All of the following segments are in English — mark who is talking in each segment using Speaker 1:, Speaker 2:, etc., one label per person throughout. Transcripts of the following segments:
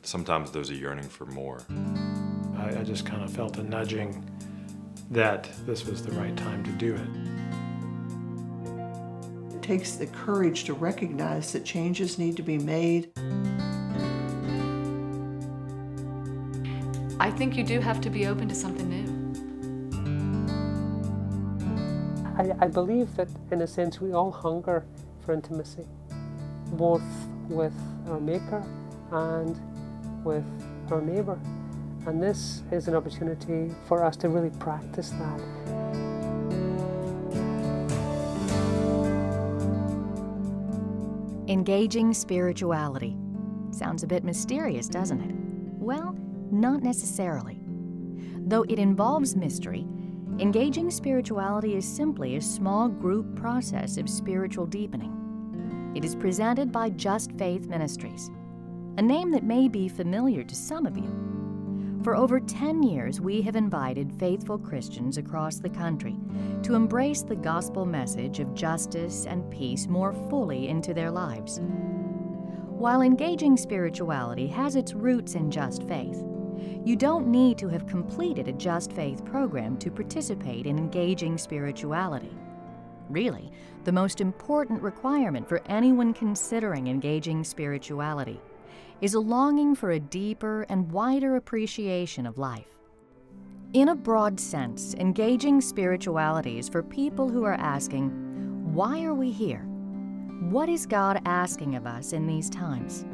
Speaker 1: sometimes there's a yearning for more.
Speaker 2: I just kind of felt a nudging that this was the right time to do it.
Speaker 3: It takes the courage to recognize that changes need to be made.
Speaker 4: I think you do have to be open to something new.
Speaker 5: I believe that, in a sense, we all hunger for intimacy, both with our Maker and with our neighbour. And this is an opportunity for us to really practice that.
Speaker 6: Engaging spirituality. Sounds a bit mysterious, doesn't it? Well, not necessarily. Though it involves mystery, engaging spirituality is simply a small group process of spiritual deepening. It is presented by Just Faith Ministries, a name that may be familiar to some of you. For over 10 years, we have invited faithful Christians across the country to embrace the gospel message of justice and peace more fully into their lives. While engaging spirituality has its roots in Just Faith, you don't need to have completed a Just Faith program to participate in engaging spirituality. Really, the most important requirement for anyone considering engaging spirituality is a longing for a deeper and wider appreciation of life. In a broad sense, engaging spirituality is for people who are asking, why are we here? What is God asking of us in these times?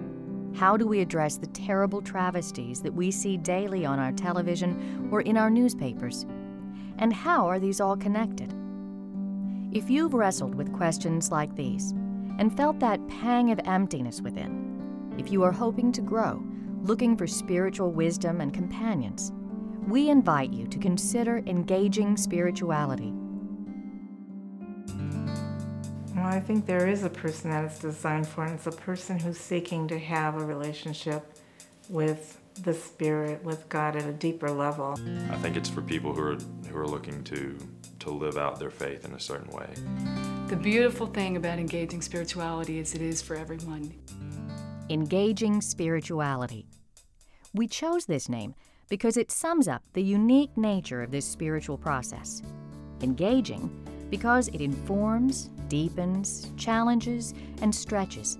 Speaker 6: How do we address the terrible travesties that we see daily on our television or in our newspapers? And how are these all connected? If you've wrestled with questions like these and felt that pang of emptiness within, if you are hoping to grow, looking for spiritual wisdom and companions, we invite you to consider engaging spirituality.
Speaker 7: Well, I think there is a person that it's designed for, and it's a person who's seeking to have a relationship with the Spirit, with God at a deeper level.
Speaker 1: I think it's for people who are looking to live out their faith in a certain way.
Speaker 4: The beautiful thing about engaging spirituality is it is for everyone.
Speaker 6: Engaging spirituality. We chose this name because it sums up the unique nature of this spiritual process. Engaging because it informs, deepens, challenges, and stretches,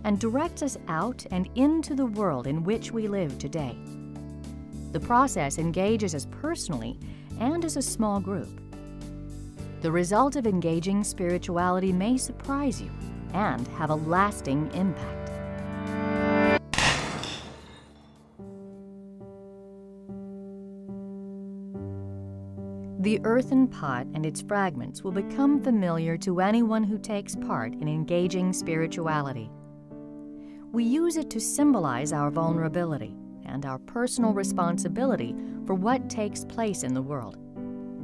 Speaker 6: and directs us out and into the world in which we live today. The process engages us personally and as a small group. The result of engaging spirituality may surprise you and have a lasting impact. The earthen pot and its fragments will become familiar to anyone who takes part in engaging spirituality. We use it to symbolize our vulnerability and our personal responsibility for what takes place in the world.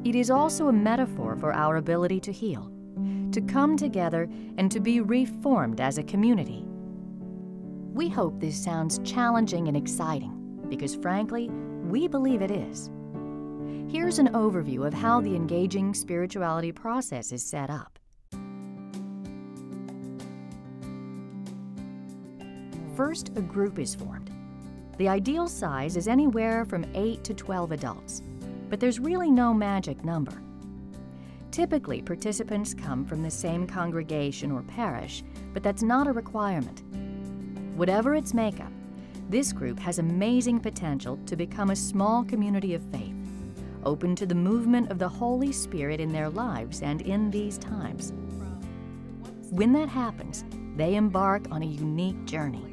Speaker 6: It is also a metaphor for our ability to heal, to come together and to be reformed as a community. We hope this sounds challenging and exciting because, frankly, we believe it is. Here's an overview of how the engaging spirituality process is set up. First, a group is formed. The ideal size is anywhere from 8 to 12 adults, but there's really no magic number. Typically, participants come from the same congregation or parish, but that's not a requirement. Whatever its makeup, this group has amazing potential to become a small community of faith, open to the movement of the Holy Spirit in their lives and in these times. When that happens, they embark on a unique journey.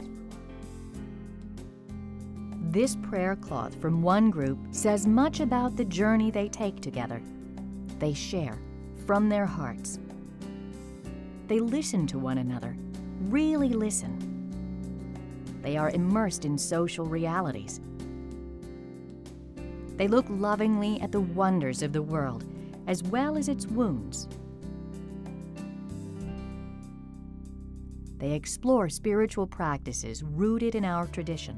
Speaker 6: This prayer cloth from one group says much about the journey they take together. They share from their hearts. They listen to one another, really listen. They are immersed in social realities. They look lovingly at the wonders of the world, as well as its wounds. They explore spiritual practices rooted in our tradition.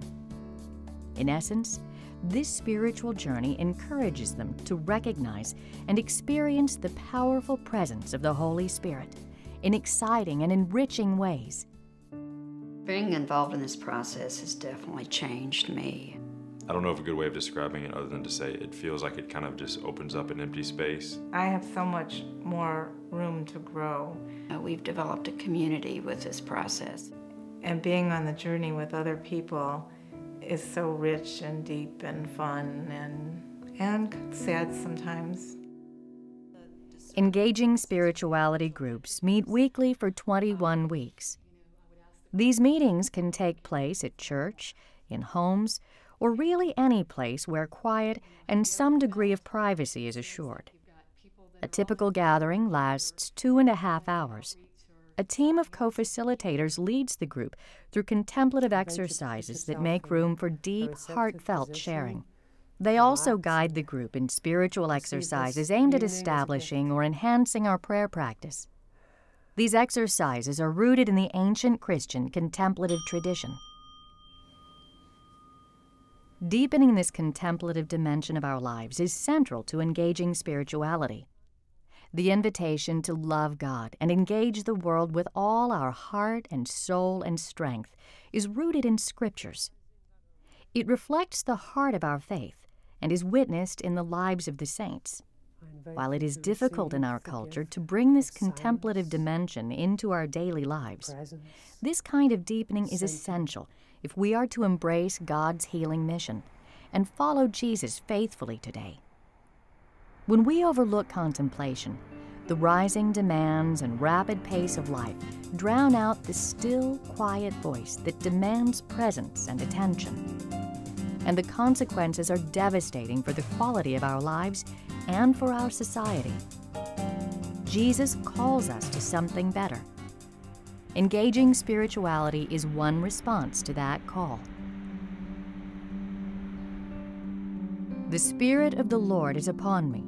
Speaker 6: In essence, this spiritual journey encourages them to recognize and experience the powerful presence of the Holy Spirit in exciting and enriching ways.
Speaker 8: Being involved in this process has definitely changed me.
Speaker 1: I don't know of a good way of describing it other than to say it feels like it kind of just opens up an empty space.
Speaker 7: I have so much more room to grow.
Speaker 8: We've developed a community with this process.
Speaker 7: And being on the journey with other people is so rich and deep and fun and sad sometimes.
Speaker 6: Engaging spirituality groups meet weekly for 21 weeks. These meetings can take place at church, in homes, or really any place where quiet and some degree of privacy is assured. A typical gathering lasts 2.5 hours. A team of co-facilitators leads the group through contemplative exercises that make room for deep, heartfelt sharing. They also guide the group in spiritual exercises aimed at establishing or enhancing our prayer practice. These exercises are rooted in the ancient Christian contemplative tradition. Deepening this contemplative dimension of our lives is central to engaging spirituality. The invitation to love God and engage the world with all our heart and soul and strength is rooted in Scriptures. It reflects the heart of our faith and is witnessed in the lives of the saints. While it is difficult in our culture to bring this contemplative dimension into our daily lives, this kind of deepening is essential if we are to embrace God's healing mission and follow Jesus faithfully today. When we overlook contemplation, the rising demands and rapid pace of life drown out the still, quiet voice that demands presence and attention. And the consequences are devastating for the quality of our lives and for our society. Jesus calls us to something better. Engaging spirituality is one response to that call. The Spirit of the Lord is upon me.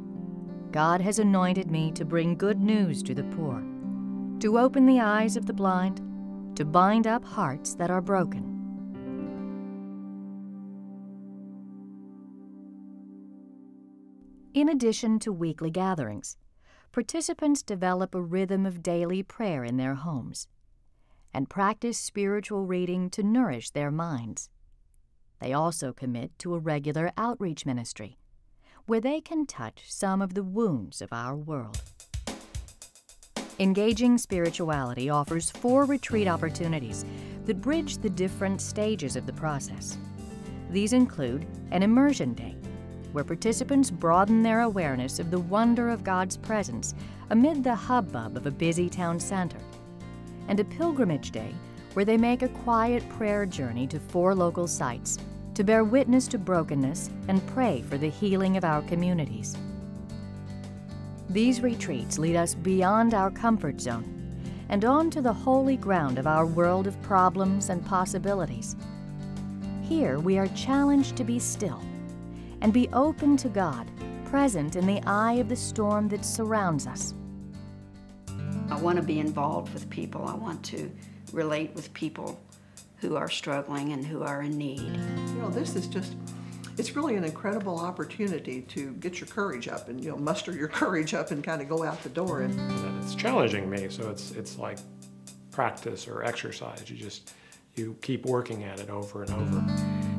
Speaker 6: God has anointed me to bring good news to the poor, to open the eyes of the blind, to bind up hearts that are broken. In addition to weekly gatherings, participants develop a rhythm of daily prayer in their homes and practice spiritual reading to nourish their minds. They also commit to a regular outreach ministry, where they can touch some of the wounds of our world. Engaging spirituality offers 4 retreat opportunities that bridge the different stages of the process. These include an immersion day, where participants broaden their awareness of the wonder of God's presence amid the hubbub of a busy town center, and a pilgrimage day, where they make a quiet prayer journey to 4 local sites to bear witness to brokenness and pray for the healing of our communities. These retreats lead us beyond our comfort zone and onto the holy ground of our world of problems and possibilities. Here we are challenged to be still and be open to God, present in the eye of the storm that surrounds us.
Speaker 8: I want to be involved with people. I want to relate with people who are struggling and who are in need.
Speaker 3: You know, this is just, it's really an incredible opportunity to get your courage up and, you know, muster your courage up and kind of go out the door.
Speaker 2: And it's challenging me, so it's like practice or exercise. You keep working at it over and over.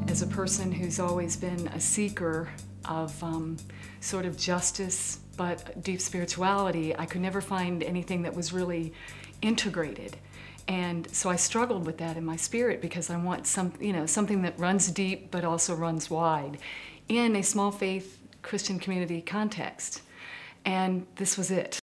Speaker 4: As a person who's always been a seeker of sort of justice but deep spirituality, I could never find anything that was really integrated. And so I struggled with that in my spirit because I want something that runs deep but also runs wide in a small faith Christian community context. And this was it.